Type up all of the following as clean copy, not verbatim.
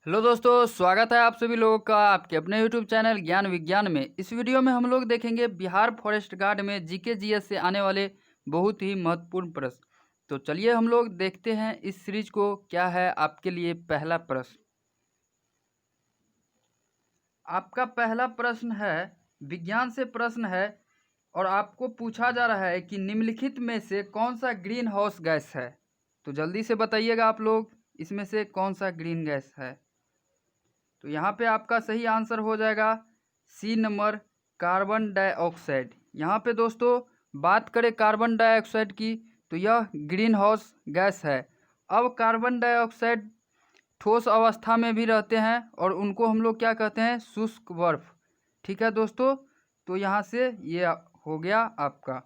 Hello दोस्तों, स्वागत है आप सभी लोगों का आपके अपने यूट्यूब चैनल ज्ञान विज्ञान में। इस वीडियो में हम लोग देखेंगे बिहार फॉरेस्ट गार्ड में जीके जीएस से आने वाले बहुत ही महत्वपूर्ण प्रश्न। तो चलिए हम लोग देखते हैं इस सीरीज को। क्या है आपके लिए पहला प्रश्न? आपका पहला प्रश्न है, विज्ञान से प्रश्न है और आपको पूछा जा रहा है कि निम्नलिखित में से कौन सा ग्रीन हाउस गैस है। तो जल्दी से बताइएगा आप लोग, इसमें से कौन सा ग्रीन गैस है। तो यहाँ पे आपका सही आंसर हो जाएगा सी नंबर, कार्बन डाइऑक्साइड। यहाँ पे दोस्तों बात करें कार्बन डाइऑक्साइड की तो यह ग्रीन हाउस गैस है। अब कार्बन डाइऑक्साइड ठोस अवस्था में भी रहते हैं और उनको हम लोग क्या कहते हैं, शुष्क बर्फ। ठीक है दोस्तों, तो यहाँ से ये हो गया आपका।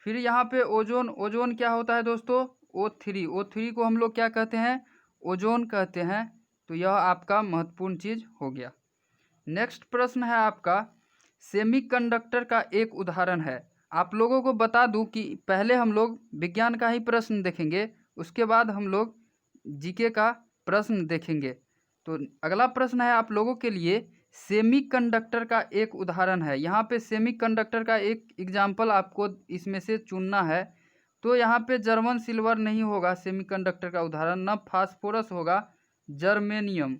फिर यहाँ पे ओजोन, ओजोन क्या होता है दोस्तों, O3 को हम लोग क्या कहते हैं, ओजोन कहते हैं। तो यह आपका महत्वपूर्ण चीज हो गया। नेक्स्ट प्रश्न है आपका, सेमीकंडक्टर का एक उदाहरण है। आप लोगों को बता दूं कि पहले हम लोग विज्ञान का ही प्रश्न देखेंगे, उसके बाद हम लोग जीके का प्रश्न देखेंगे। तो अगला प्रश्न है आप लोगों के लिए, सेमीकंडक्टर का एक उदाहरण है। यहाँ पे सेमीकंडक्टर का एक एग्जाम्पल आपको इसमें से चुनना है। तो यहाँ पे जर्मन सिल्वर नहीं होगा सेमीकंडक्टर का उदाहरण, न फास्फोरस होगा, जर्मेनियम।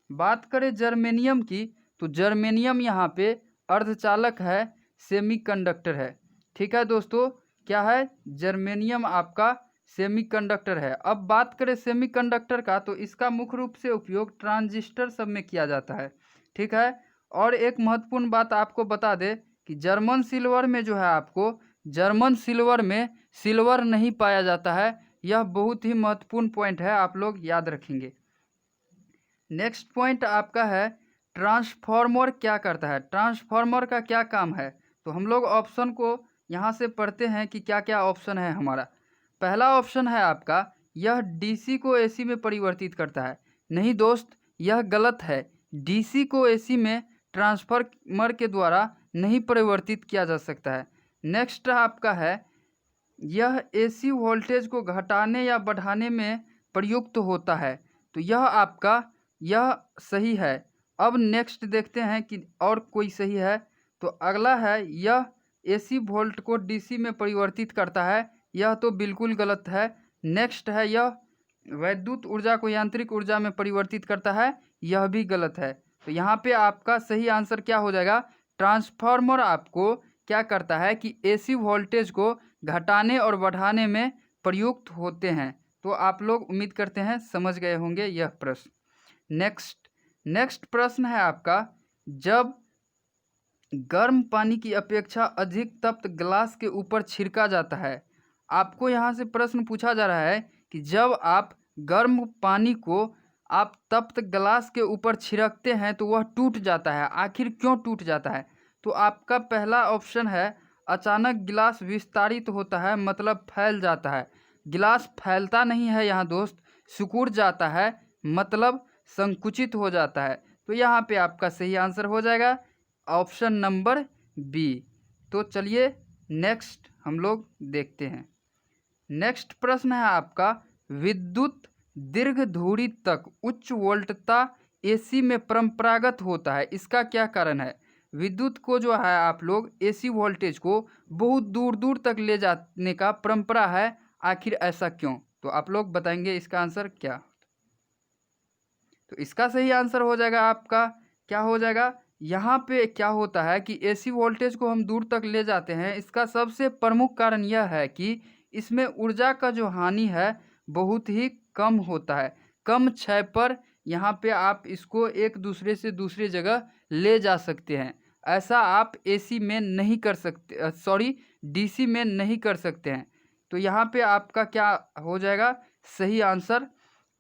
बात करें जर्मेनियम की तो जर्मेनियम यहाँ पे अर्धचालक है, सेमीकंडक्टर है। ठीक है दोस्तों, क्या है, जर्मेनियम आपका सेमीकंडक्टर है। अब बात करें सेमीकंडक्टर का तो इसका मुख्य रूप से उपयोग ट्रांजिस्टर सब में किया जाता है। ठीक है, और एक महत्वपूर्ण बात आपको बता दे कि जर्मन सिल्वर में जो है आपको, जर्मन सिल्वर में सिल्वर नहीं पाया जाता है। यह बहुत ही महत्वपूर्ण पॉइंट है, आप लोग याद रखेंगे। नेक्स्ट पॉइंट आपका है, ट्रांसफार्मर क्या करता है, ट्रांसफार्मर का क्या काम है। तो हम लोग ऑप्शन को यहाँ से पढ़ते हैं कि क्या क्या ऑप्शन है हमारा। पहला ऑप्शन है आपका, यह डीसी को एसी में परिवर्तित करता है। नहीं दोस्त, यह गलत है। डीसी को एसी में ट्रांसफार्मर के द्वारा नहीं परिवर्तित किया जा सकता है। नेक्स्ट आपका है, यह एसी वोल्टेज को घटाने या बढ़ाने में प्रयुक्त होता है। तो यह सही है। अब नेक्स्ट देखते हैं कि और कोई सही है। तो अगला है, यह एसी वोल्ट को डीसी में परिवर्तित करता है। यह तो बिल्कुल गलत है। नेक्स्ट है, यह वैद्युत ऊर्जा को यांत्रिक ऊर्जा में परिवर्तित करता है। यह भी गलत है। तो यहाँ पे आपका सही आंसर क्या हो जाएगा, ट्रांसफार्मर आपको क्या करता है कि एसी वोल्टेज को घटाने और बढ़ाने में प्रयुक्त होते हैं। तो आप लोग उम्मीद करते हैं समझ गए होंगे यह प्रश्न। नेक्स्ट प्रश्न है आपका, जब गर्म पानी की अपेक्षा अधिक तप्त ग्लास के ऊपर छिड़का जाता है। आपको यहाँ से प्रश्न पूछा जा रहा है कि जब आप गर्म पानी को आप तप्त ग्लास के ऊपर छिड़कते हैं तो वह टूट जाता है, आखिर क्यों टूट जाता है। तो आपका पहला ऑप्शन है, अचानक गिलास विस्तारित होता है, मतलब फैल जाता है। गिलास फैलता नहीं है यहाँ दोस्त, सिकुड़ जाता है, मतलब संकुचित हो जाता है। तो यहाँ पे आपका सही आंसर हो जाएगा ऑप्शन नंबर बी। तो चलिए नेक्स्ट हम लोग देखते हैं। नेक्स्ट प्रश्न है आपका, विद्युत दीर्घ दूरी तक उच्च वोल्टता एसी में परंपरागत होता है, इसका क्या कारण है। विद्युत को जो है आप लोग एसी वोल्टेज को बहुत दूर दूर तक ले जाने का परंपरा है, आखिर ऐसा क्यों। तो आप लोग बताएंगे इसका आंसर क्या। तो इसका सही आंसर हो जाएगा आपका, क्या हो जाएगा, यहाँ पे क्या होता है कि एसी वोल्टेज को हम दूर तक ले जाते हैं, इसका सबसे प्रमुख कारण यह है कि इसमें ऊर्जा का जो हानि है बहुत ही कम होता है। कम क्षय पर यहाँ पे आप इसको एक दूसरे से दूसरी जगह ले जा सकते हैं। ऐसा आप एसी में नहीं कर सकते, सॉरी डीसी में नहीं कर सकते हैं। तो यहाँ पे आपका क्या हो जाएगा, सही आंसर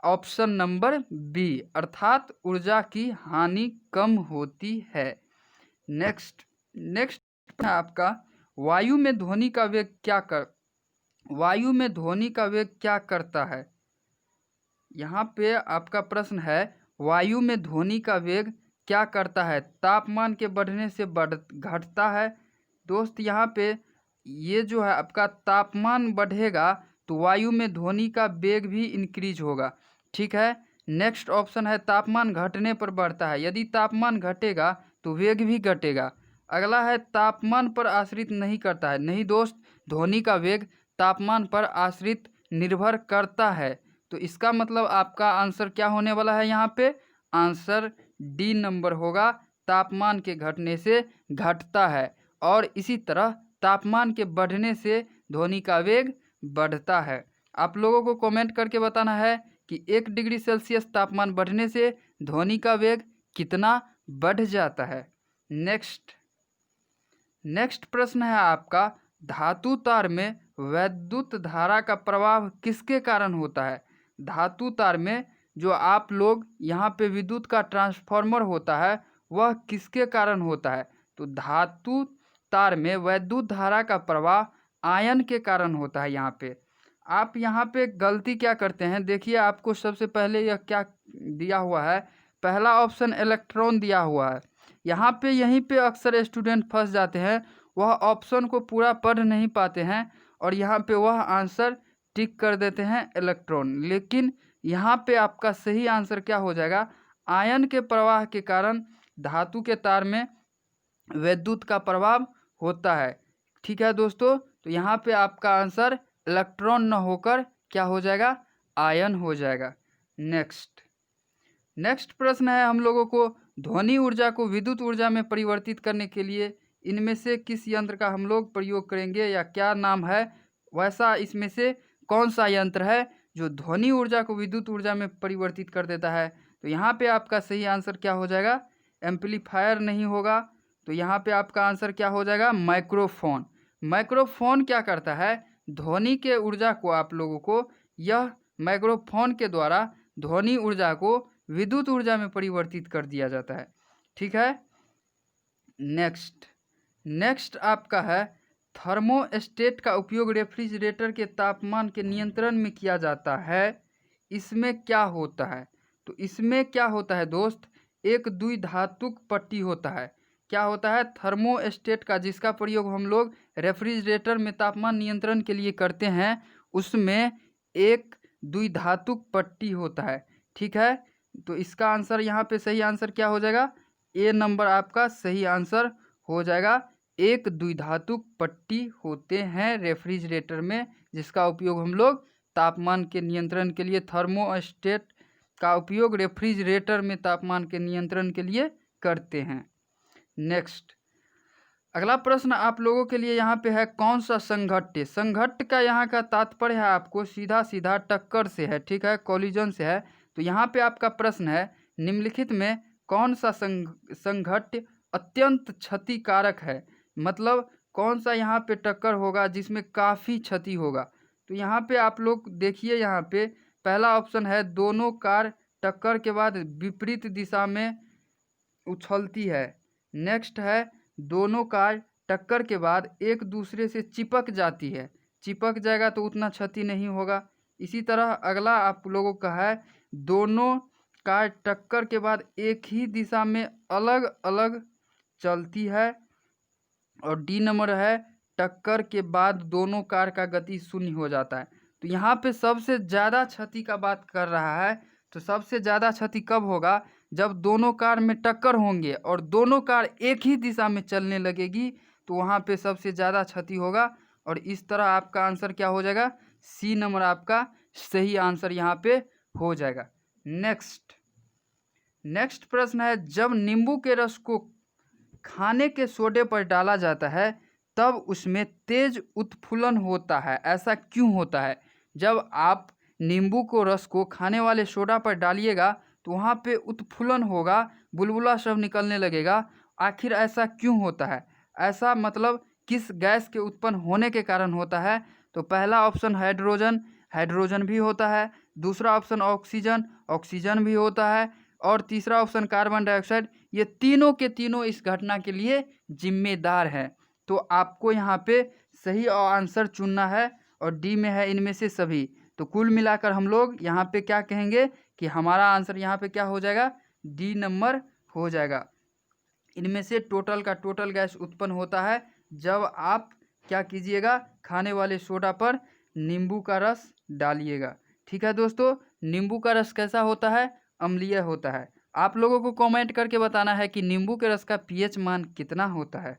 ऑप्शन नंबर बी, अर्थात ऊर्जा की हानि कम होती है। नेक्स्ट आपका, वायु में ध्वनि का वेग क्या करता है। यहाँ पे आपका प्रश्न है, वायु में ध्वनि का वेग क्या करता है, तापमान के बढ़ने से घटता है। दोस्त यहाँ पे ये जो है आपका तापमान बढ़ेगा तो वायु में ध्वनि का वेग भी इंक्रीज होगा। ठीक है, नेक्स्ट ऑप्शन है तापमान घटने पर बढ़ता है, यदि तापमान घटेगा तो वेग भी घटेगा। अगला है तापमान पर आश्रित नहीं करता है, नहीं दोस्त, ध्वनि का वेग तापमान पर आश्रित निर्भर करता है। तो इसका मतलब आपका आंसर क्या होने वाला है, यहाँ पे आंसर डी नंबर होगा, तापमान के घटने से घटता है। और इसी तरह तापमान के बढ़ने से ध्वनि का वेग बढ़ता है। आप लोगों को कमेंट करके बताना है कि 1 डिग्री सेल्सियस तापमान बढ़ने से ध्वनि का वेग कितना बढ़ जाता है। नेक्स्ट प्रश्न है आपका, धातु तार में वैद्युत धारा का प्रवाह किसके कारण होता है। धातु तार में जो आप लोग यहाँ पे विद्युत का ट्रांसफार्मर होता है वह किसके कारण होता है। तो धातु तार में वैद्युत धारा का प्रवाह आयन के कारण होता है। आप यहाँ पे गलती क्या करते हैं, देखिए आपको सबसे पहले यह क्या दिया हुआ है, पहला ऑप्शन इलेक्ट्रॉन दिया हुआ है। यहाँ पे यहीं पे अक्सर स्टूडेंट फंस जाते हैं, वह ऑप्शन को पूरा पढ़ नहीं पाते हैं और यहाँ पे वह आंसर टिक कर देते हैं इलेक्ट्रॉन। लेकिन यहाँ पे आपका सही आंसर क्या हो जाएगा, आयन के प्रवाह के कारण धातु के तार में विद्युत का प्रभाव होता है। ठीक है दोस्तों, तो यहाँ पे आपका आंसर इलेक्ट्रॉन न होकर क्या हो जाएगा, आयन हो जाएगा। नेक्स्ट प्रश्न है हम लोगों को, ध्वनि ऊर्जा को विद्युत ऊर्जा में परिवर्तित करने के लिए इनमें से किस यंत्र का हम लोग प्रयोग करेंगे, या क्या नाम है वैसा इसमें से कौन सा यंत्र है जो ध्वनि ऊर्जा को विद्युत ऊर्जा में परिवर्तित कर देता है। तो यहाँ पे आपका सही आंसर क्या हो जाएगा, एम्पलीफायर नहीं होगा। तो यहाँ पे आपका आंसर क्या हो जाएगा, माइक्रोफोन। माइक्रोफोन क्या करता है, ध्वनि के ऊर्जा को आप लोगों को यह माइक्रोफोन के द्वारा ध्वनि ऊर्जा को विद्युत ऊर्जा में परिवर्तित कर दिया जाता है। ठीक है। नेक्स्ट आपका है, थर्मोस्टेट का उपयोग रेफ्रिजरेटर के तापमान के नियंत्रण में किया जाता है, इसमें क्या होता है। तो इसमें क्या होता है दोस्त, एक द्विधातुक पट्टी होता है। क्या होता है, थर्मोस्टेट का जिसका प्रयोग हम लोग रेफ्रिजरेटर में तापमान नियंत्रण के लिए करते हैं, उसमें एक द्विधातुक पट्टी होता है। ठीक है, तो इसका आंसर यहाँ पे सही आंसर क्या हो जाएगा, ए नंबर आपका सही आंसर हो जाएगा। एक द्विधातुक पट्टी होते हैं रेफ्रिजरेटर में, जिसका उपयोग हम लोग तापमान के नियंत्रण के लिए, थर्मोस्टेट का उपयोग रेफ्रिजरेटर में तापमान के नियंत्रण के लिए करते हैं। नेक्स्ट अगला प्रश्न आप लोगों के लिए यहाँ पे है, कौन सा संघट्ट। संघट्ट का यहाँ का तात्पर्य है आपको सीधा टक्कर से है। ठीक है, कॉलिजन से है। तो यहाँ पे आपका प्रश्न है, निम्नलिखित में कौन सा संघट्ट अत्यंत क्षतिकारक है, मतलब कौन सा यहाँ पे टक्कर होगा जिसमें काफ़ी क्षति होगा। तो यहाँ पे आप लोग देखिए, यहाँ पे पहला ऑप्शन है, दोनों कार टक्कर के बाद विपरीत दिशा में उछलती है। नेक्स्ट है, दोनों कार टक्कर के बाद एक दूसरे से चिपक जाती है। चिपक जाएगा तो उतना क्षति नहीं होगा। इसी तरह अगला आप लोगों का है, दोनों कार टक्कर के बाद एक ही दिशा में अलग अलग चलती है। और डी नंबर है, टक्कर के बाद दोनों कार का गति शून्य हो जाता है। तो यहाँ पे सबसे ज़्यादा क्षति का बात कर रहा है। तो सबसे ज़्यादा क्षति कब होगा, जब दोनों कार में टक्कर होंगे और दोनों कार एक ही दिशा में चलने लगेगी, तो वहाँ पे सबसे ज़्यादा क्षति होगा। और इस तरह आपका आंसर क्या हो जाएगा, सी नंबर आपका सही आंसर यहाँ पे हो जाएगा। नेक्स्ट प्रश्न है, जब नींबू के रस को खाने के सोडे पर डाला जाता है तब उसमें तेज उत्फुल्लन होता है, ऐसा क्यों होता है। जब आप नींबू को रस को खाने वाले सोडा पर डालिएगा तो वहाँ पे उत्फुल्लन होगा, बुलबुला सब निकलने लगेगा। आखिर ऐसा क्यों होता है, ऐसा मतलब किस गैस के उत्पन्न होने के कारण होता है। तो पहला ऑप्शन हाइड्रोजन भी होता है, दूसरा ऑप्शन ऑक्सीजन भी होता है, और तीसरा ऑप्शन कार्बन डाइऑक्साइड। ये तीनों के तीनों इस घटना के लिए जिम्मेदार हैं। तो आपको यहाँ पे सही आंसर चुनना है, और डी में है इनमें से सभी। तो कुल मिलाकर हम लोग यहाँ पे क्या कहेंगे कि हमारा आंसर यहाँ पे क्या हो जाएगा, डी नंबर हो जाएगा। इनमें से टोटल का टोटल गैस उत्पन्न होता है जब आप क्या कीजिएगा, खाने वाले सोडा पर नींबू का रस डालिएगा। ठीक है दोस्तों, नींबू का रस कैसा होता है, अम्लीय होता है। आप लोगों को कमेंट करके बताना है कि नींबू के रस का पीएच मान कितना होता है।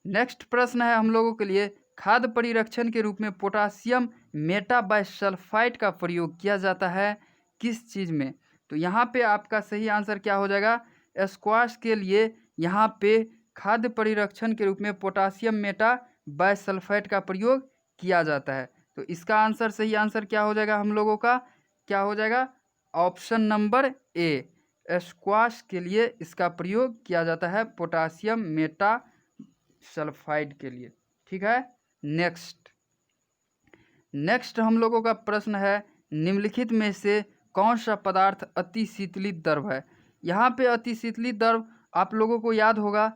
नेक्स्ट प्रश्न है हम लोगों के लिए, खाद्य परिरक्षण के रूप में पोटासियम मेटाबाइसल्फाइड का प्रयोग किया जाता है किस चीज़ में? तो यहाँ पे आपका सही आंसर क्या हो जाएगा? स्क्वाश के लिए यहाँ पे खाद्य परिरक्षण के रूप में पोटासियम मेटाबाइसल्फाइड का प्रयोग किया जाता है। तो इसका आंसर, सही आंसर क्या हो जाएगा हम लोगों का? क्या हो जाएगा? ऑप्शन नंबर ए, स्क्वाश के लिए इसका प्रयोग किया जाता है, पोटासियम मेटासल्फाइड के लिए। ठीक है। नेक्स्ट हम लोगों का प्रश्न है, निम्नलिखित में से कौन सा पदार्थ अति शीतलित द्रव है? यहाँ पे अति शीतलित द्रव आप लोगों को याद होगा,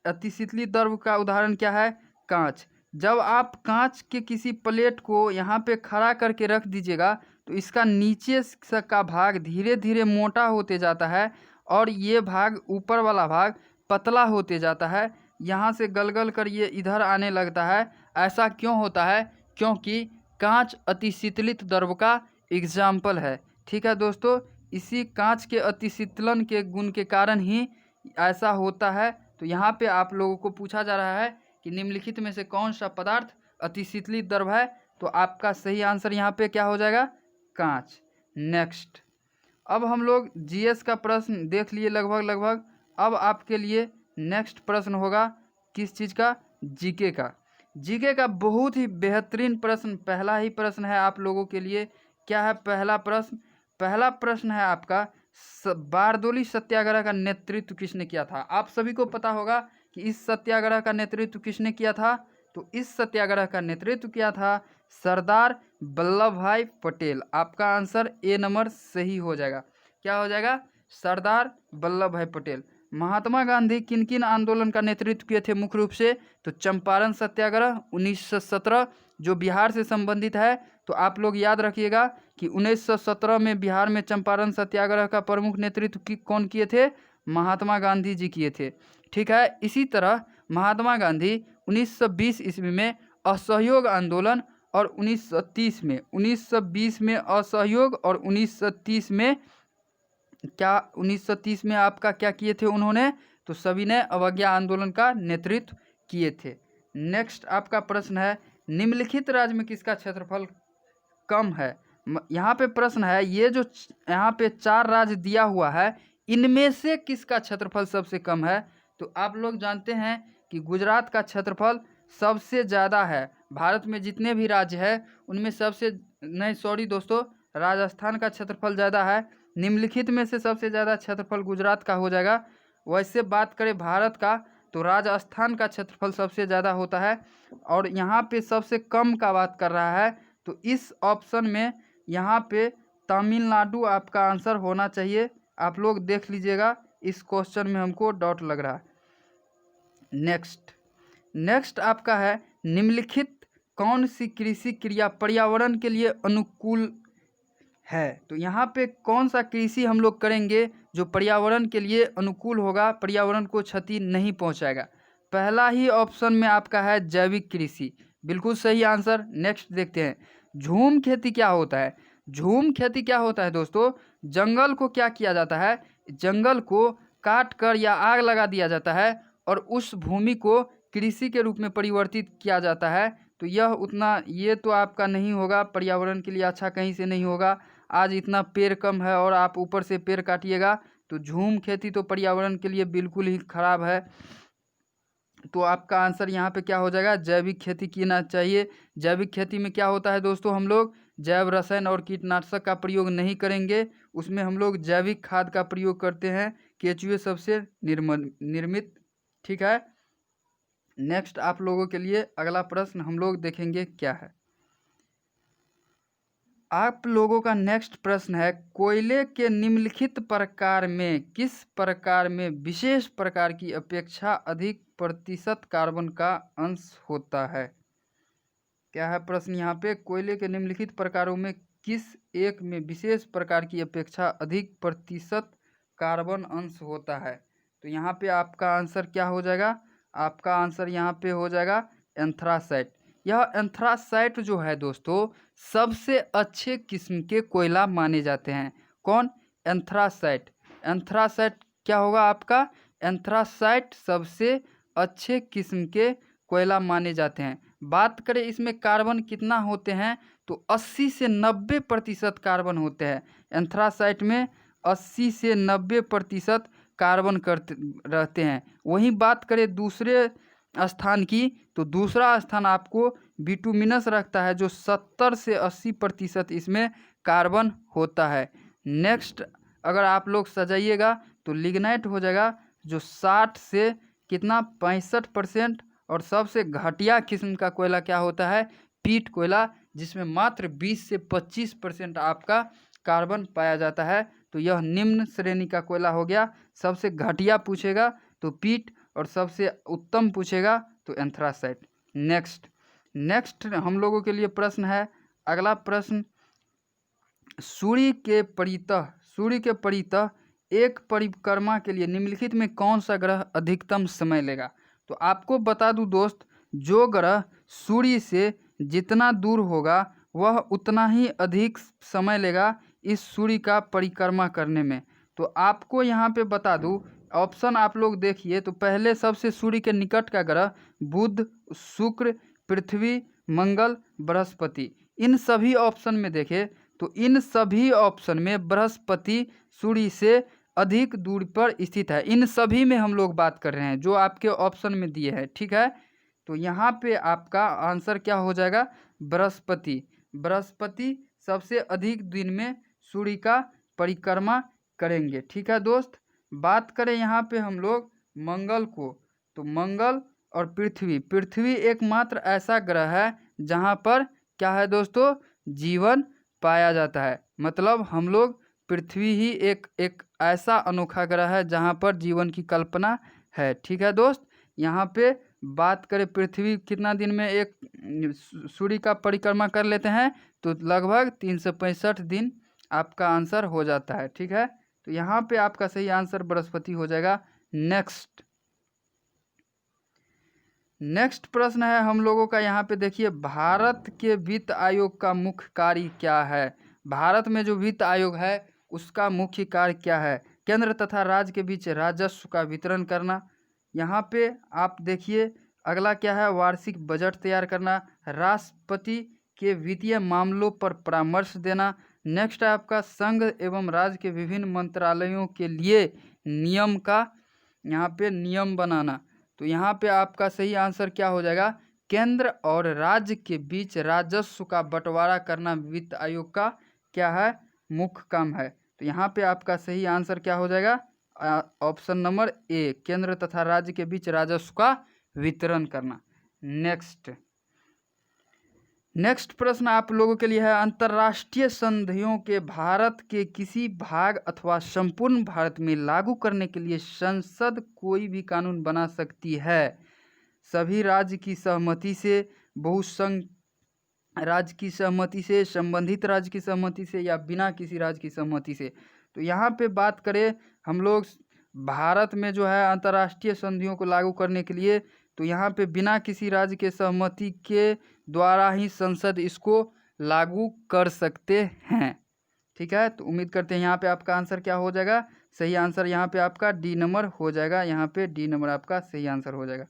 अति शीतलित द्रव का उदाहरण क्या है? कांच। जब आप कांच के किसी प्लेट को यहाँ पे खड़ा करके रख दीजिएगा तो इसका नीचे का भाग धीरे धीरे मोटा होते जाता है और ये भाग, ऊपर वाला भाग पतला होते जाता है, यहाँ से गल कर ये इधर आने लगता है। ऐसा क्यों होता है? क्योंकि कांच अति शीतलित द्रव का एग्जाम्पल है। ठीक है दोस्तों, इसी कांच के अति शीतलन के गुण के कारण ही ऐसा होता है। तो यहाँ पे आप लोगों को पूछा जा रहा है कि निम्नलिखित में से कौन सा पदार्थ अति शीतलित द्रव है? तो आपका सही आंसर यहाँ पे क्या हो जाएगा? कांच। नेक्स्ट, अब हम लोग जीएस का प्रश्न देख लिए लगभग। अब आपके लिए नेक्स्ट प्रश्न होगा किस चीज़ का? जीके का। जीके का बहुत ही बेहतरीन प्रश्न, पहला ही प्रश्न है आप लोगों के लिए। क्या है पहला प्रश्न? पहला प्रश्न है आपका, बारदोली सत्याग्रह का नेतृत्व किसने किया था? आप सभी को पता होगा कि इस सत्याग्रह का नेतृत्व किसने किया था। तो इस सत्याग्रह का नेतृत्व किया था सरदार वल्लभ भाई पटेल। आपका आंसर ए नंबर सही हो जाएगा। क्या हो जाएगा? सरदार वल्लभ भाई पटेल। महात्मा गांधी किन किन आंदोलन का नेतृत्व किए थे मुख्य रूप से? तो चंपारण सत्याग्रह 1917 जो बिहार से संबंधित है। तो आप लोग याद रखिएगा कि 1917 में बिहार में चंपारण सत्याग्रह का प्रमुख नेतृत्व कौन किए थे? महात्मा गांधी जी किए थे। ठीक है। इसी तरह महात्मा गांधी 1920 ईस्वी में असहयोग आंदोलन और 1920 में असहयोग और 1930 में क्या, 1930 में आपका क्या किए थे उन्होंने? तो सभी ने अवज्ञा आंदोलन का नेतृत्व किए थे। नेक्स्ट आपका प्रश्न है, निम्नलिखित राज्य में किसका क्षेत्रफल कम है? यहाँ पे प्रश्न है, ये जो यहाँ पे 4 राज्य दिया हुआ है, इनमें से किसका क्षेत्रफल सबसे कम है? तो आप लोग जानते हैं कि गुजरात का क्षेत्रफल सबसे ज़्यादा है। भारत में जितने भी राज्य हैं उनमें सबसे, नहीं सॉरी दोस्तों, राजस्थान का क्षेत्रफल ज़्यादा है। निम्नलिखित में से सबसे ज़्यादा क्षेत्रफल गुजरात का हो जाएगा। वैसे बात करें भारत का तो राजस्थान का क्षेत्रफल सबसे ज़्यादा होता है। और यहाँ पे सबसे कम का बात कर रहा है तो इस ऑप्शन में यहाँ पे तमिलनाडु आपका आंसर होना चाहिए। आप लोग देख लीजिएगा, इस क्वेश्चन में हमको डाउट लग रहा है। नेक्स्ट आपका है, निम्नलिखित कौन सी कृषि क्रिया पर्यावरण के लिए अनुकूल है? तो यहाँ पे कौन सा कृषि हम लोग करेंगे जो पर्यावरण के लिए अनुकूल होगा, पर्यावरण को क्षति नहीं पहुँचाएगा? पहला ही ऑप्शन में आपका है जैविक कृषि, बिल्कुल सही आंसर। नेक्स्ट देखते हैं, झूम खेती क्या होता है? झूम खेती क्या होता है दोस्तों? जंगल को क्या किया जाता है? जंगल को काट कर या आग लगा दिया जाता है और उस भूमि को कृषि के रूप में परिवर्तित किया जाता है। तो यह उतना, ये तो आपका नहीं होगा, पर्यावरण के लिए अच्छा कहीं से नहीं होगा। आज इतना पेड़ कम है और आप ऊपर से पेड़ काटिएगा, तो झूम खेती तो पर्यावरण के लिए बिल्कुल ही खराब है। तो आपका आंसर यहाँ पे क्या हो जाएगा? जैविक खेती कीना चाहिए। जैविक खेती में क्या होता है दोस्तों, हम लोग जैव रसायन और कीटनाशक का प्रयोग नहीं करेंगे, उसमें हम लोग जैविक खाद का प्रयोग करते हैं, केचुए सबसे निर्मित। ठीक है। नेक्स्ट आप लोगों के लिए अगला प्रश्न हम लोग देखेंगे क्या है। आप लोगों का नेक्स्ट प्रश्न है, कोयले के निम्नलिखित प्रकार में किस प्रकार में विशेष प्रकार की अपेक्षा अधिक प्रतिशत कार्बन का अंश होता है? क्या है प्रश्न यहाँ पे, कोयले के निम्नलिखित प्रकारों में किस एक में विशेष प्रकार की अपेक्षा अधिक प्रतिशत कार्बन अंश होता है? तो यहाँ पे आपका आंसर क्या हो जाएगा? आपका आंसर यहाँ पे हो जाएगा एंथ्रासाइट। यह एंथ्रासाइट जो है दोस्तों सबसे अच्छे किस्म के कोयला माने जाते हैं। कौन? एंथ्रासाइट। एंथ्रासाइट क्या होगा आपका? एंथ्रासाइट सबसे अच्छे किस्म के कोयला माने जाते हैं। बात करें इसमें कार्बन कितना होते हैं तो 80 से 90% कार्बन होते हैं। एंथ्रासाइट में 80 से 90% कार्बन करते रहते हैं। वहीं बात करें दूसरे स्थान की तो दूसरा स्थान आपको बिटुमिनस रखता है जो 70 से 80% इसमें कार्बन होता है। नेक्स्ट अगर आप लोग सजाइएगा तो लिग्नाइट हो जाएगा जो 60 से कितना 65%। और सबसे घटिया किस्म का कोयला क्या होता है? पीट कोयला, जिसमें मात्र 20 से 25% आपका कार्बन पाया जाता है। तो यह निम्न श्रेणी का कोयला हो गया। सबसे घटिया पूछेगा तो पीट और सबसे उत्तम पूछेगा तो एंथ्रासाइट। नेक्स्ट हम लोगों के लिए प्रश्न है, अगला प्रश्न, सूर्य के परितः एक परिक्रमा के लिए निम्नलिखित में कौन सा ग्रह अधिकतम समय लेगा? तो आपको बता दूं दोस्त, जो ग्रह सूर्य से जितना दूर होगा वह उतना ही अधिक समय लेगा इस सूर्य का परिक्रमा करने में। तो आपको यहाँ पे बता दूं, ऑप्शन आप लोग देखिए तो पहले सबसे सूर्य के निकट का ग्रह बुध, शुक्र, पृथ्वी, मंगल, बृहस्पति। इन सभी ऑप्शन में देखें तो इन सभी ऑप्शन में बृहस्पति सूर्य से अधिक दूरी पर स्थित है। इन सभी में हम लोग बात कर रहे हैं जो आपके ऑप्शन में दिए हैं, ठीक है। तो यहाँ पे आपका आंसर क्या हो जाएगा? बृहस्पति सबसे अधिक दिन में सूर्य का परिक्रमा करेंगे, ठीक है दोस्त। बात करें यहाँ पे हम लोग मंगल को, तो मंगल और पृथ्वी एकमात्र ऐसा ग्रह है जहाँ पर क्या है दोस्तों? जीवन पाया जाता है। मतलब हम लोग पृथ्वी ही एक ऐसा अनोखा ग्रह है जहाँ पर जीवन की कल्पना है, ठीक है दोस्त। यहाँ पे बात करें पृथ्वी कितना दिन में एक सूर्य का परिक्रमा कर लेते हैं तो लगभग 365 दिन आपका आंसर हो जाता है, ठीक है। तो यहाँ पे आपका सही आंसर बृहस्पति हो जाएगा। नेक्स्ट प्रश्न है हम लोगों का, यहाँ पे देखिए, भारत के वित्त आयोग का मुख्य कार्य क्या है? भारत में जो वित्त आयोग है उसका मुख्य कार्य क्या है? केंद्र तथा राज्य के बीच राजस्व का वितरण करना। यहाँ पे आप देखिए अगला क्या है? वार्षिक बजट तैयार करना, राष्ट्रपति के वित्तीय मामलों पर परामर्श देना। नेक्स्ट है आपका संघ एवं राज्य के विभिन्न मंत्रालयों के लिए नियम का यहाँ पे नियम बनाना। तो यहाँ पे आपका सही आंसर क्या हो जाएगा? केंद्र और राज्य के बीच राजस्व का बंटवारा करना वित्त आयोग का क्या है? मुख्य काम है। तो यहाँ पे आपका सही आंसर क्या हो जाएगा? ऑप्शन नंबर ए, केंद्र तथा राज्य के बीच राजस्व का वितरण करना। नेक्स्ट प्रश्न आप लोगों के लिए है, अंतर्राष्ट्रीय संधियों के भारत के किसी भाग अथवा संपूर्ण भारत में लागू करने के लिए संसद कोई भी कानून बना सकती है। सभी राज्य की सहमति से, बहुसंख्यक राज्य की सहमति से, संबंधित राज्य की सहमति से या बिना किसी राज्य की सहमति से। तो यहाँ पे बात करें हम लोग भारत में जो है अंतर्राष्ट्रीय संधियों को लागू करने के लिए, तो यहाँ पे बिना किसी राज्य के सहमति के द्वारा ही संसद इसको लागू कर सकते हैं, ठीक है। तो उम्मीद करते हैं यहाँ पे आपका आंसर क्या हो जाएगा? सही आंसर यहाँ पे आपका डी नंबर हो जाएगा। यहाँ पे डी नंबर आपका सही आंसर हो जाएगा।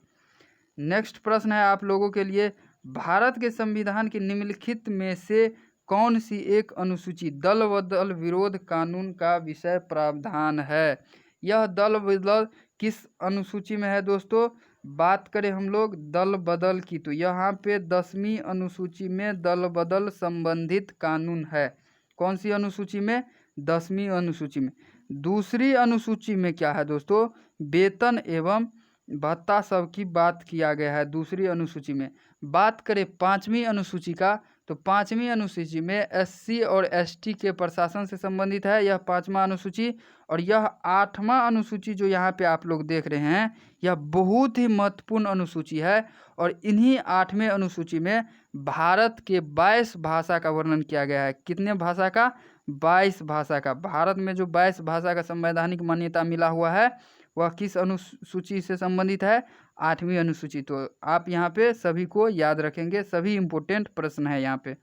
नेक्स्ट प्रश्न है आप लोगों के लिए, भारत के संविधान की निम्नलिखित में से कौन सी एक अनुसूची दल बदल विरोध कानून का विषय प्रावधान है? यह दल बदल किस अनुसूची में है दोस्तों? बात करें हम लोग दल बदल की, तो यहाँ पे 10वीं अनुसूची में दल बदल संबंधित कानून है। कौन सी अनुसूची में? 10वीं अनुसूची में। दूसरी अनुसूची में क्या है दोस्तों? वेतन एवं भत्ता सब की बात किया गया है दूसरी अनुसूची में। बात करें 5वीं अनुसूची का, तो 5वीं अनुसूची में SC और ST के प्रशासन से संबंधित है यह 5वां अनुसूची। और यह 8वां अनुसूची जो यहाँ पे आप लोग देख रहे हैं, यह बहुत ही महत्वपूर्ण अनुसूची है। और इन्हीं 8वें अनुसूची में भारत के 22 भाषा का वर्णन किया गया है। कितने भाषा का? 22 भाषा का। भारत में जो 22 भाषा का संवैधानिक मान्यता मिला हुआ है वह किस अनुसूची से संबंधित है? 8वीं अनुसूची। तो आप यहाँ पे सभी को याद रखेंगे, सभी इम्पोर्टेंट प्रश्न है यहाँ पे।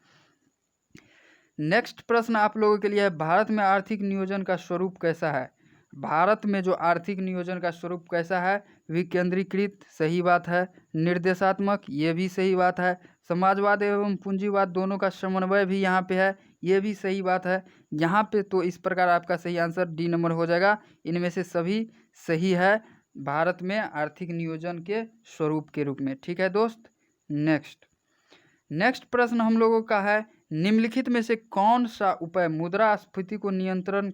नेक्स्ट प्रश्न आप लोगों के लिए है, भारत में आर्थिक नियोजन का स्वरूप कैसा है? भारत में जो आर्थिक नियोजन का स्वरूप कैसा है? विकेंद्रीकृत, सही बात है। निर्देशात्मक, ये भी सही बात है। समाजवाद एवं पूंजीवाद दोनों का समन्वय भी यहाँ पे है, ये भी सही बात है। यहाँ पे तो इस प्रकार आपका सही आंसर डी नंबर हो जाएगा। इनमें से सभी सही है भारत में आर्थिक नियोजन के स्वरूप के रूप में। ठीक है दोस्त। नेक्स्ट प्रश्न हम लोगों का है, निम्नलिखित में से कौन सा उपाय मुद्रास्फीति को नियंत्रण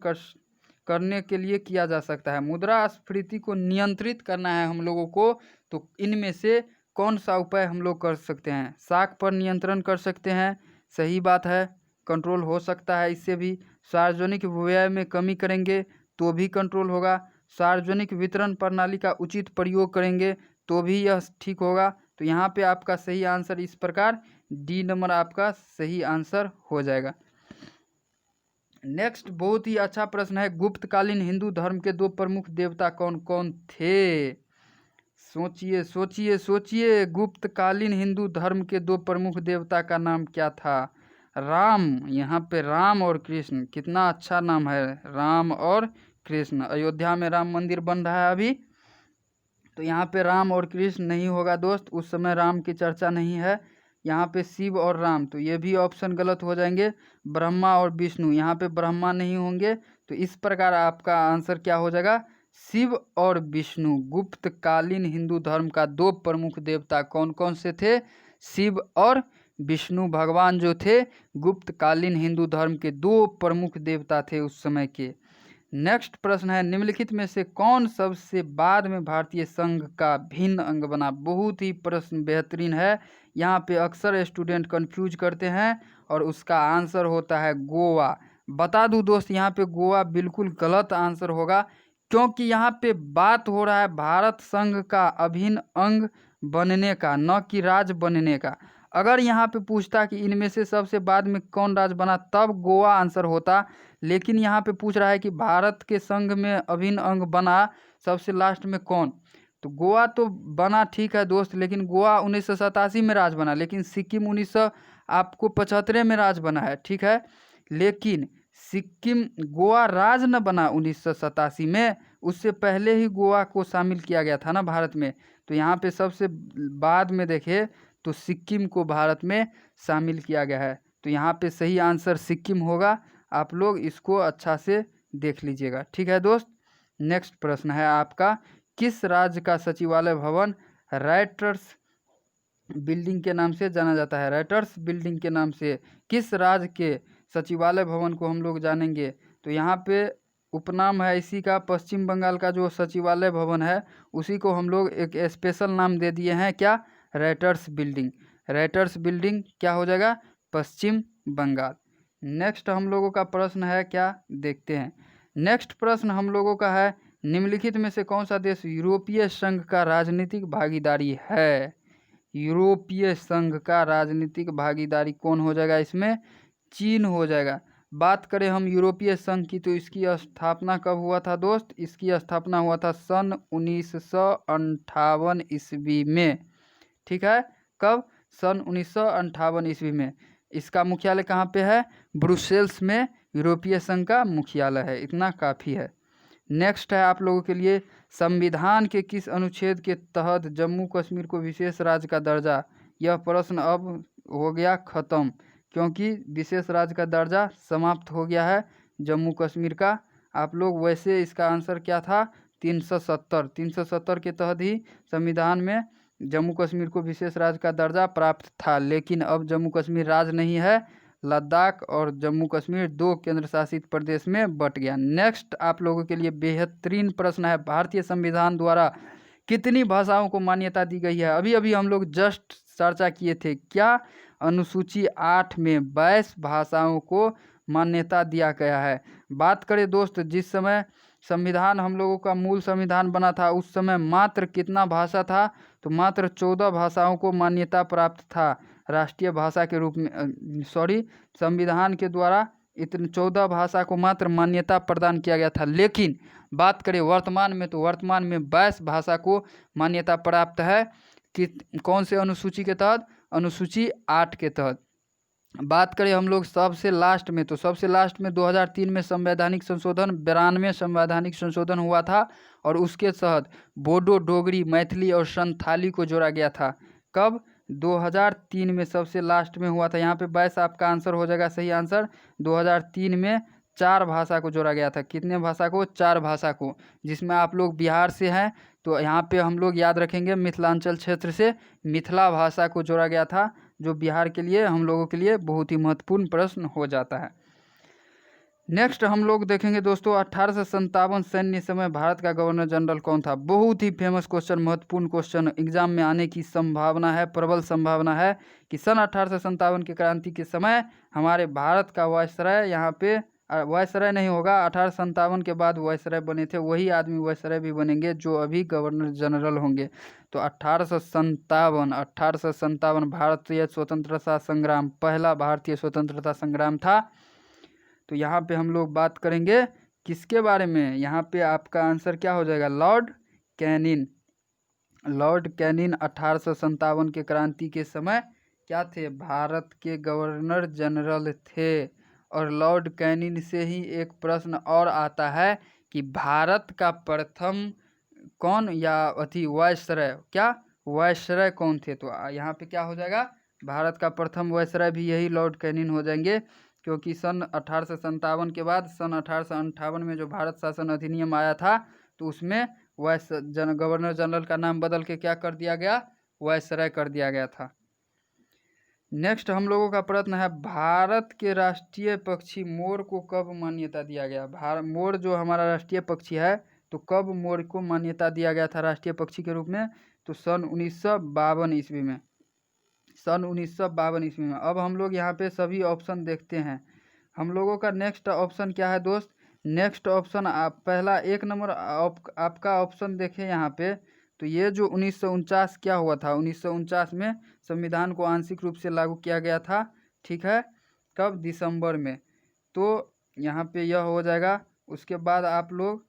करने के लिए किया जा सकता है? मुद्रास्फीति को नियंत्रित करना है हम लोगों को, तो इनमें से कौन सा उपाय हम लोग कर सकते हैं? साख पर नियंत्रण कर सकते हैं, सही बात है, कंट्रोल हो सकता है इससे भी। सार्वजनिक व्यय में कमी करेंगे तो भी कंट्रोल होगा। सार्वजनिक वितरण प्रणाली का उचित प्रयोग करेंगे तो भी यह ठीक होगा। तो यहाँ पे आपका सही आंसर इस प्रकार डी नंबर आपका सही आंसर हो जाएगा। नेक्स्ट बहुत ही अच्छा प्रश्न है, गुप्तकालीन हिंदू धर्म के 2 प्रमुख देवता कौन कौन थे? सोचिए सोचिए सोचिए, गुप्तकालीन हिंदू धर्म के 2 प्रमुख देवता का नाम क्या था? राम, यहाँ पे राम और कृष्ण, कितना अच्छा नाम है, राम और कृष्ण। अयोध्या में राम मंदिर बन रहा है अभी, तो यहाँ पे राम और कृष्ण नहीं होगा दोस्त, उस समय राम की चर्चा नहीं है। यहाँ पे शिव और राम, तो ये भी ऑप्शन गलत हो जाएंगे। ब्रह्मा और विष्णु, यहाँ पे ब्रह्मा नहीं होंगे, तो इस प्रकार आपका आंसर क्या हो जाएगा? शिव और विष्णु। गुप्तकालीन हिंदू धर्म का 2 प्रमुख देवता कौन कौन से थे? शिव और विष्णु भगवान जो थे गुप्तकालीन हिंदू धर्म के 2 प्रमुख देवता थे उस समय के। नेक्स्ट प्रश्न है, निम्नलिखित में से कौन सबसे बाद में भारतीय संघ का भिन्न अंग बना? बहुत ही प्रश्न बेहतरीन है, यहाँ पे अक्सर स्टूडेंट कंफ्यूज करते हैं और उसका आंसर होता है गोवा। बता दूं दोस्त, यहाँ पे गोवा बिल्कुल गलत आंसर होगा, क्योंकि यहाँ पे बात हो रहा है भारत संघ का अभिन्न अंग बनने का, न कि राज्य बनने का। अगर यहाँ पे पूछता कि इनमें से सबसे बाद में कौन राज्य बना, तब गोवा आंसर होता, लेकिन यहाँ पे पूछ रहा है कि भारत के संघ में अभिन्न अंग बना सबसे लास्ट में कौन, तो गोवा तो बना ठीक है दोस्त, लेकिन गोवा 1987 में राज बना, लेकिन सिक्किम 1975 में राज बना है, ठीक है। लेकिन सिक्किम, गोवा राज न बना 1987 में, उससे पहले ही गोवा को शामिल किया गया था ना भारत में। तो यहाँ पे सबसे बाद में देखे तो सिक्किम को भारत में शामिल किया गया है, तो यहाँ पे सही आंसर सिक्किम होगा। आप लोग इसको अच्छा से देख लीजिएगा, ठीक है दोस्त। नेक्स्ट प्रश्न है आपका, किस राज्य का सचिवालय भवन राइटर्स बिल्डिंग के नाम से जाना जाता है? राइटर्स बिल्डिंग के नाम से किस राज्य के सचिवालय भवन को हम लोग जानेंगे? तो यहाँ पे उपनाम है इसी का, पश्चिम बंगाल का जो सचिवालय भवन है उसी को हम लोग एक स्पेशल नाम दे दिए हैं, क्या? Writers building. राइटर्स बिल्डिंग क्या हो जाएगा? पश्चिम बंगाल। नेक्स्ट हम लोगों का प्रश्न है क्या, देखते हैं। नेक्स्ट प्रश्न हम लोगों का है, निम्नलिखित में से कौन सा देश यूरोपीय संघ का राजनीतिक भागीदारी है? यूरोपीय संघ का राजनीतिक भागीदारी कौन हो जाएगा इसमें? चीन हो जाएगा। बात करें हम यूरोपीय संघ की, तो इसकी स्थापना कब हुआ था दोस्त? इसकी स्थापना हुआ था सन 1958 ईस्वी में, ठीक है। कब? सन 1958 ईस्वी में। इसका मुख्यालय कहाँ पे है? ब्रुसेल्स में यूरोपीय संघ का मुख्यालय है, इतना काफ़ी है। नेक्स्ट है आप लोगों के लिए, संविधान के किस अनुच्छेद के तहत जम्मू कश्मीर को विशेष राज्य का दर्जा? यह प्रश्न अब हो गया ख़त्म, क्योंकि विशेष राज्य का दर्जा समाप्त हो गया है जम्मू कश्मीर का। आप लोग वैसे इसका आंसर क्या था? 370 के तहत ही संविधान में जम्मू कश्मीर को विशेष राज्य का दर्जा प्राप्त था, लेकिन अब जम्मू कश्मीर राज्य नहीं है, लद्दाख और जम्मू कश्मीर 2 केंद्र शासित प्रदेश में बट गया। नेक्स्ट आप लोगों के लिए बेहतरीन प्रश्न है, भारतीय संविधान द्वारा कितनी भाषाओं को मान्यता दी गई है? अभी अभी हम लोग जस्ट चर्चा किए थे, क्या? अनुसूची 8 में 22 भाषाओं को मान्यता दिया गया है। बात करें दोस्त, जिस समय संविधान हम लोगों का मूल संविधान बना था उस समय मात्र कितना भाषा था? तो मात्र 14 भाषाओं को मान्यता प्राप्त था राष्ट्रीय भाषा के रूप में, संविधान के द्वारा इतने 14 भाषा को मात्र मान्यता प्रदान किया गया था। लेकिन बात करें वर्तमान में, तो वर्तमान में 22 भाषा को मान्यता प्राप्त है कि कौन से अनुसूची के तहत? अनुसूची 8 के तहत। बात करें हम लोग सबसे लास्ट में, तो सबसे लास्ट में 2003 में संवैधानिक संशोधन 92 संवैधानिक संशोधन हुआ था और उसके तहत बोडो, डोगरी, मैथिली और संथाली को जोड़ा गया था। कब? 2003 में सबसे लास्ट में हुआ था। यहाँ पे 22 आपका आंसर हो जाएगा सही आंसर। 2003 में 4 भाषा को जोड़ा गया था। कितने भाषा को? 4 भाषा को, जिसमें आप लोग बिहार से हैं तो यहाँ पे हम लोग याद रखेंगे मिथिलांचल क्षेत्र से मिथिला भाषा को जोड़ा गया था, जो बिहार के लिए, हम लोगों के लिए बहुत ही महत्वपूर्ण प्रश्न हो जाता है। नेक्स्ट हम लोग देखेंगे दोस्तों 1857 सैन्य समय भारत का गवर्नर जनरल कौन था? बहुत ही फेमस क्वेश्चन, महत्वपूर्ण क्वेश्चन, एग्जाम में आने की संभावना है, प्रबल संभावना है कि सन 1857 की क्रांति के समय हमारे भारत का वायसराय, यहाँ पे वायसराय नहीं होगा, 1857 के बाद वायसराय बने थे वही आदमी वायसराय भी बनेंगे जो अभी गवर्नर जनरल होंगे। तो 1857 भारतीय स्वतंत्रता संग्राम, पहला भारतीय स्वतंत्रता संग्राम था। तो यहाँ पे हम लोग बात करेंगे किसके बारे में? यहाँ पे आपका आंसर क्या हो जाएगा? Lord canine. लॉर्ड कैनिन 1857 के क्रांति के समय क्या थे? भारत के गवर्नर जनरल थे। और लॉर्ड कैनिन से ही एक प्रश्न और आता है कि भारत का प्रथम कौन या वायसराय, क्या वायसराय कौन थे? तो यहाँ पे क्या हो जाएगा? भारत का प्रथम वायसराय भी यही लॉर्ड कैनिन हो जाएंगे, क्योंकि सन 1857 के बाद सन 1858 में जो भारत शासन अधिनियम आया था तो उसमें गवर्नर जनरल का नाम बदल के क्या कर दिया गया? वायसराय कर दिया गया था। नेक्स्ट हम लोगों का प्रश्न है भारत के राष्ट्रीय पक्षी मोर को कब मान्यता दिया गया? मोर जो हमारा राष्ट्रीय पक्षी है, तो कब मोर को मान्यता दिया गया था राष्ट्रीय पक्षी के रूप में? तो सन 1952 ईस्वी में, सन 1952 ईस्वी में। अब हम लोग यहाँ पे सभी ऑप्शन देखते हैं। हम लोगों का नेक्स्ट ऑप्शन क्या है दोस्त? नेक्स्ट ऑप्शन पहला 1 नंबर आपका ऑप्शन देखें यहाँ पे, तो ये जो 1949 क्या हुआ था? 1949 में संविधान को आंशिक रूप से लागू किया गया था, ठीक है, कब? दिसंबर में। तो यहाँ पे यह हो जाएगा। उसके बाद आप लोग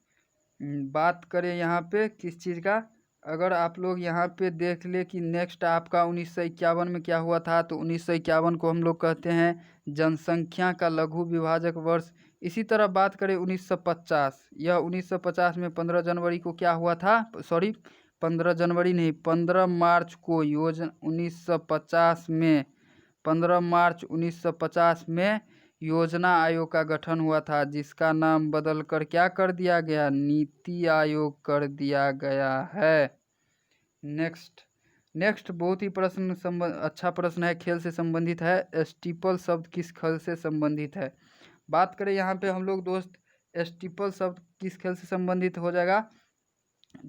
बात करें यहाँ पे किस चीज़ का, अगर आप लोग यहाँ पे देख ले कि नेक्स्ट आपका 1951 में क्या हुआ था, तो 1951 को हम लोग कहते हैं जनसंख्या का लघु विभाजक वर्ष। इसी तरह बात करें 1950, यह 1950 में 15 जनवरी को क्या हुआ था? सॉरी 15 जनवरी नहीं, 15 मार्च को 1950 में, 15 मार्च 1950 में योजना आयोग का गठन हुआ था, जिसका नाम बदल कर क्या कर दिया गया? नीति आयोग कर दिया गया है। नेक्स्ट बहुत ही प्रश्न अच्छा प्रश्न है, खेल से संबंधित है। स्टीपल शब्द किस खेल से संबंधित है? बात करें यहाँ पे हम लोग दोस्त, स्टीपल शब्द किस खेल से संबंधित हो जाएगा?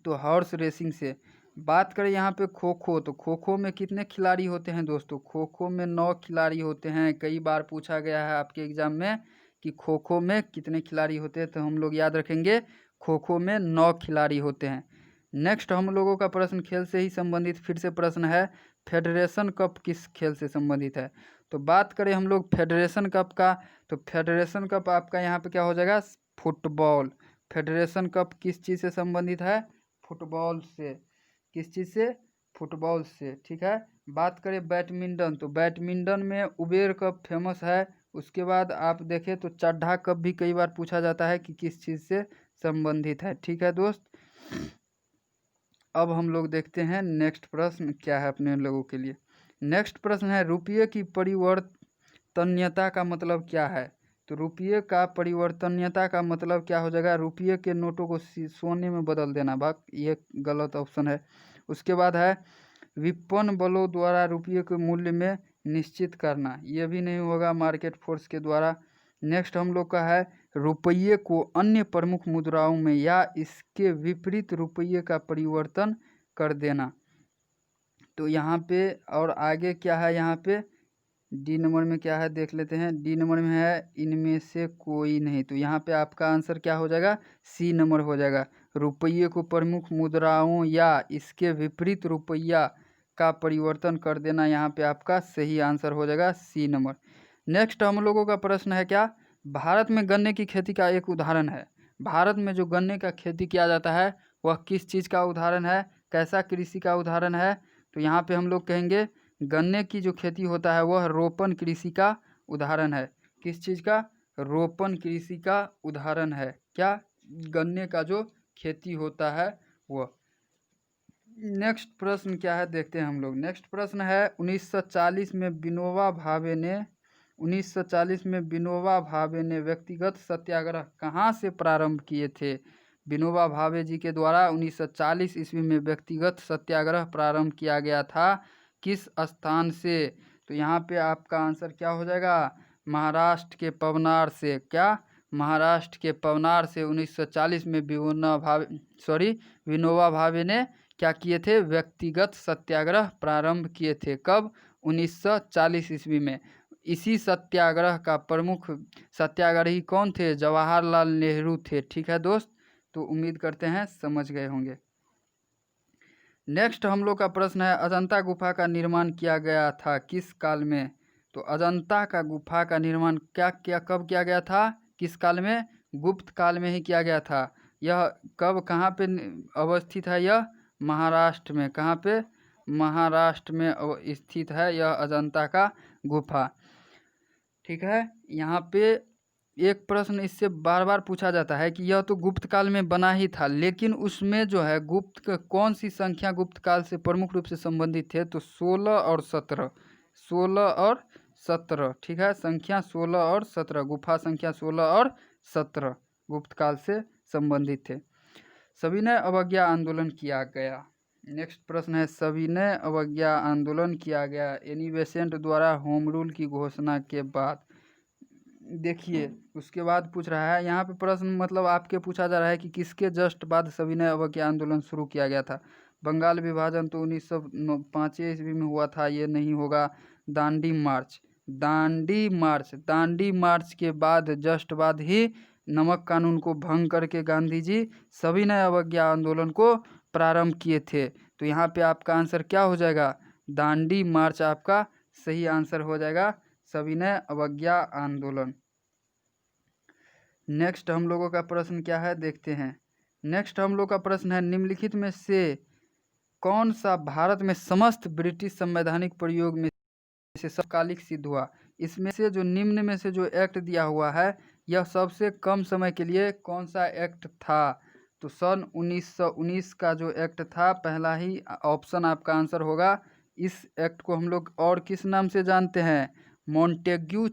तो हॉर्स रेसिंग से। बात करें यहाँ पे खो खो, तो खो खो में कितने खिलाड़ी होते हैं दोस्तों? खो खो में 9 खिलाड़ी होते हैं। कई बार पूछा गया है आपके एग्जाम में कि खो खो में कितने खिलाड़ी होते हैं, तो हम लोग याद रखेंगे खो खो में 9 खिलाड़ी होते हैं। नेक्स्ट हम लोगों का प्रश्न खेल से ही संबंधित फिर से प्रश्न है, फेडरेशन कप किस खेल से संबंधित है? तो बात करें हम लोग फेडरेशन कप का, तो फेडरेशन कप आपका यहाँ पे क्या हो जाएगा? फुटबॉल। फेडरेशन कप किस चीज़ से संबंधित है? फुटबॉल से। किस चीज़ से? फुटबॉल से, ठीक है। बात करें बैडमिंटन, तो बैडमिंटन में उबेर कप फेमस है। उसके बाद आप देखें तो चड्ढा कप भी कई बार पूछा जाता है कि किस चीज़ से संबंधित है, ठीक है दोस्त। अब हम लोग देखते हैं नेक्स्ट प्रश्न क्या है अपने लोगों के लिए। नेक्स्ट प्रश्न है रुपये की परिवर्तनीयता का मतलब क्या है? तो रुपये का परिवर्तनीयता का मतलब क्या हो जाएगा? रुपये के नोटों को सोने में बदल देना। भाग, ये गलत ऑप्शन है। उसके बाद है विपणन बलों द्वारा रुपये के मूल्य में निश्चित करना, ये भी नहीं होगा, मार्केट फोर्स के द्वारा। नेक्स्ट हम लोग का है रुपये को अन्य प्रमुख मुद्राओं में या इसके विपरीत रुपये का परिवर्तन कर देना। तो यहाँ पे और आगे क्या है? यहाँ पे डी नंबर में क्या है देख लेते हैं। डी नंबर में है इनमें से कोई नहीं। तो यहाँ पे आपका आंसर क्या हो जाएगा? सी नंबर हो जाएगा। रुपये को प्रमुख मुद्राओं या इसके विपरीत रुपया का परिवर्तन कर देना, यहाँ पे आपका सही आंसर हो जाएगा सी नंबर। नेक्स्ट हम लोगों का प्रश्न है क्या? भारत में गन्ने की खेती का एक उदाहरण है। भारत में जो गन्ने का खेती किया जाता है वह किस चीज़ का उदाहरण है, कैसा कृषि का उदाहरण है? तो यहाँ पे हम लोग कहेंगे गन्ने की जो खेती होता है वह रोपण कृषि का उदाहरण है। किस चीज़ का? रोपण कृषि का उदाहरण है। क्या? गन्ने का जो खेती होता है वह। नेक्स्ट प्रश्न क्या है देखते हैं हम लोग। नेक्स्ट प्रश्न है 1940 में विनोबा भावे ने व्यक्तिगत सत्याग्रह कहाँ से प्रारंभ किए थे? विनोबा भावे जी के द्वारा 1940 ईस्वी में व्यक्तिगत सत्याग्रह प्रारंभ किया गया था। किस स्थान से? तो यहाँ पे आपका आंसर क्या हो जाएगा? महाराष्ट्र के पवनार से। क्या? महाराष्ट्र के पवनार से 1940 में विनोबा भावे ने क्या किए थे? व्यक्तिगत सत्याग्रह प्रारंभ किए थे। कब? 1940 ईस्वी में। इसी सत्याग्रह का प्रमुख सत्याग्रही कौन थे? जवाहरलाल नेहरू थे। ठीक है दोस्त, तो उम्मीद करते हैं समझ गए होंगे। नेक्स्ट हम लोग का प्रश्न है अजंता गुफा का निर्माण किया गया था किस काल में? तो अजंता का गुफा का निर्माण कब किया गया था? किस काल में? गुप्त काल में ही किया गया था। यह कब कहाँ पे अवस्थित है? यह महाराष्ट्र में। कहाँ पे? महाराष्ट्र में स्थित है यह अजंता का गुफा। ठीक है, यहाँ पे एक प्रश्न इससे बार बार पूछा जाता है कि यह तो गुप्त काल में बना ही था, लेकिन उसमें जो है कौन सी संख्या गुप्त काल से प्रमुख रूप से संबंधित थे? तो 16 और 17। 16 और 17। ठीक है, संख्या 16 और 17, गुफा संख्या 16 और 17 गुप्त काल से संबंधित थे। सविनय अवज्ञा आंदोलन किया गया। नेक्स्ट प्रश्न है सविनय अवज्ञा आंदोलन किया गया एनी बेसेंट द्वारा होम रूल की घोषणा के बाद। देखिए उसके बाद पूछ रहा है यहाँ पे प्रश्न, मतलब आपके पूछा जा रहा है कि किसके जस्ट बाद सविनय अवज्ञा आंदोलन शुरू किया गया था। बंगाल विभाजन तो 1905 ईस्वी में हुआ था, ये नहीं होगा। दांडी मार्च के बाद जस्ट बाद ही नमक कानून को भंग करके गांधी जी सविनय अवज्ञा आंदोलन को प्रारंभ किए थे। तो यहाँ पे आपका आंसर क्या हो जाएगा? दांडी मार्च आपका सही आंसर हो जाएगा, सविनय अवज्ञा आंदोलन। नेक्स्ट हम लोगों का प्रश्न क्या है देखते हैं। नेक्स्ट हम लोग का प्रश्न है निम्नलिखित में से कौन सा भारत में समस्त ब्रिटिश संवैधानिक प्रयोग में से समकालिक सिद्ध हुआ? इसमें से जो निम्न में से जो एक्ट दिया हुआ है यह सबसे कम समय के लिए कौन सा एक्ट था? तो सन 1919 का जो एक्ट था, पहला ही ऑप्शन आपका आंसर होगा। इस एक्ट को हम लोग और किस नाम से जानते हैं? मॉन्टेग्यू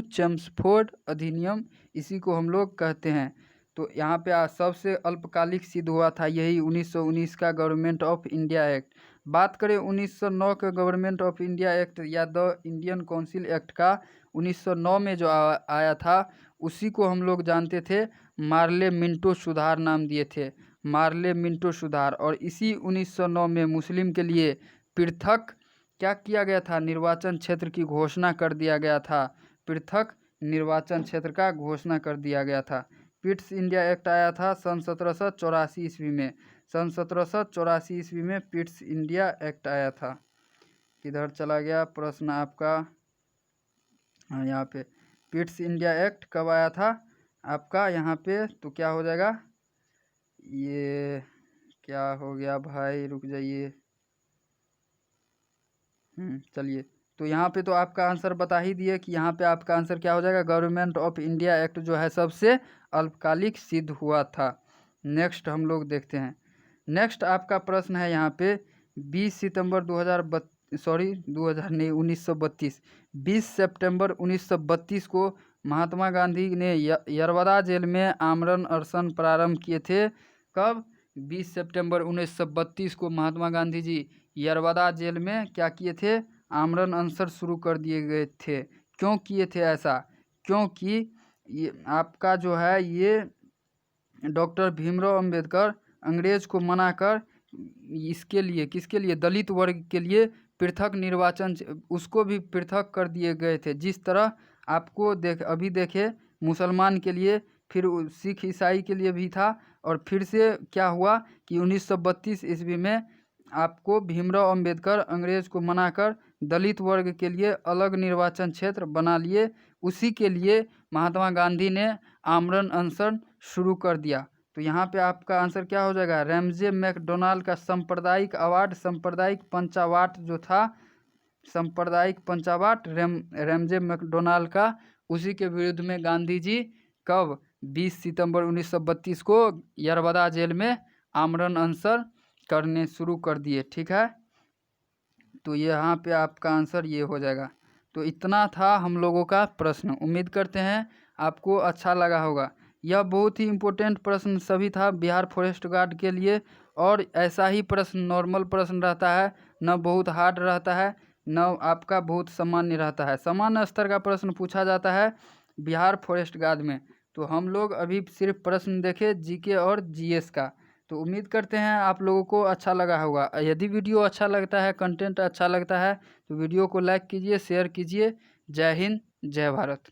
चेम्सफोर्ड अधिनियम, इसी को हम लोग कहते हैं। तो यहाँ पे सबसे अल्पकालिक सिद्ध हुआ था यही 1919 का गवर्नमेंट ऑफ इंडिया एक्ट। बात करें 1909 के गवर्नमेंट ऑफ इंडिया एक्ट या द इंडियन काउंसिल एक्ट का, 1909 में जो आया था उसी को हम लोग जानते थे मार्ले मिंटो सुधार नाम दिए थे, मार्ले मिंटो सुधार। और इसी 1909 में मुस्लिम के लिए पृथक क्या किया गया था? निर्वाचन क्षेत्र की घोषणा कर दिया गया था, पृथक निर्वाचन क्षेत्र का घोषणा कर दिया गया था। पिट्स इंडिया एक्ट आया था सन 1784 ईस्वी में। सन 1784 ईस्वी में पिट्स इंडिया एक्ट आया था। किधर चला गया प्रश्न आपका? हाँ, यहाँ पे पिट्स इंडिया एक्ट कब आया था आपका यहाँ पे? तो क्या हो जाएगा? ये क्या हो गया भाई, रुक जाइए। चलिए, तो यहाँ पे तो आपका आंसर बता ही दिए कि यहाँ पे आपका आंसर क्या हो जाएगा? गवर्नमेंट ऑफ इंडिया एक्ट जो है सबसे अल्पकालिक सिद्ध हुआ था। नेक्स्ट हम लोग देखते हैं। नेक्स्ट आपका प्रश्न है यहाँ पे 20 सितंबर 1932 20 सितंबर 1932 को महात्मा गांधी ने यरवदा जेल में आमरण अनशन प्रारंभ किए थे। कब? 20 सितंबर 1932 को महात्मा गांधी जी यरवदा जेल में क्या किए थे? आमरण अनशन शुरू कर दिए गए थे। क्यों किए थे ऐसा? क्योंकि ये आपका जो है ये डॉक्टर भीमराव अंबेडकर अंग्रेज को मनाकर इसके लिए, किसके लिए? दलित वर्ग के लिए पृथक निर्वाचन उसको भी पृथक कर दिए गए थे। जिस तरह आपको अभी देखे मुसलमान के लिए, फिर सिख ईसाई के लिए भी था, और फिर से क्या हुआ कि 1932 ईस्वी में आपको भीमराव अंबेडकर अंग्रेज को मनाकर दलित वर्ग के लिए अलग निर्वाचन क्षेत्र बना लिए। उसी के लिए महात्मा गांधी ने आमरण अनशन शुरू कर दिया। तो यहाँ पे आपका आंसर क्या हो जाएगा, रैमजे मैकडोनाल्ड का सांप्रदायिक अवार्ड, सांप्रदायिक पंचावाट जो था, सांप्रदायिक पंचावाट रैमजे मैकडोनाल्ड का, उसी के विरुद्ध में गांधी जी कब 20 सितंबर 1932 को यरबदा जेल में आमरण अनशन करने शुरू कर दिए। ठीक है, तो यहाँ पे आपका आंसर ये हो जाएगा। तो इतना था हम लोगों का प्रश्न। उम्मीद करते हैं आपको अच्छा लगा होगा। यह बहुत ही इम्पोर्टेंट प्रश्न सभी था बिहार फॉरेस्ट गार्ड के लिए, और ऐसा ही प्रश्न नॉर्मल प्रश्न रहता है, न बहुत हार्ड रहता है, न आपका बहुत सामान्य रहता है। सामान्य स्तर का प्रश्न पूछा जाता है बिहार फॉरेस्ट गार्ड में। तो हम लोग अभी सिर्फ प्रश्न देखे जीके और जीएस का। तो उम्मीद करते हैं आप लोगों को अच्छा लगा होगा। यदि वीडियो अच्छा लगता है, कंटेंट अच्छा लगता है, तो वीडियो को लाइक कीजिए, शेयर कीजिए। जय हिंद, जय भारत।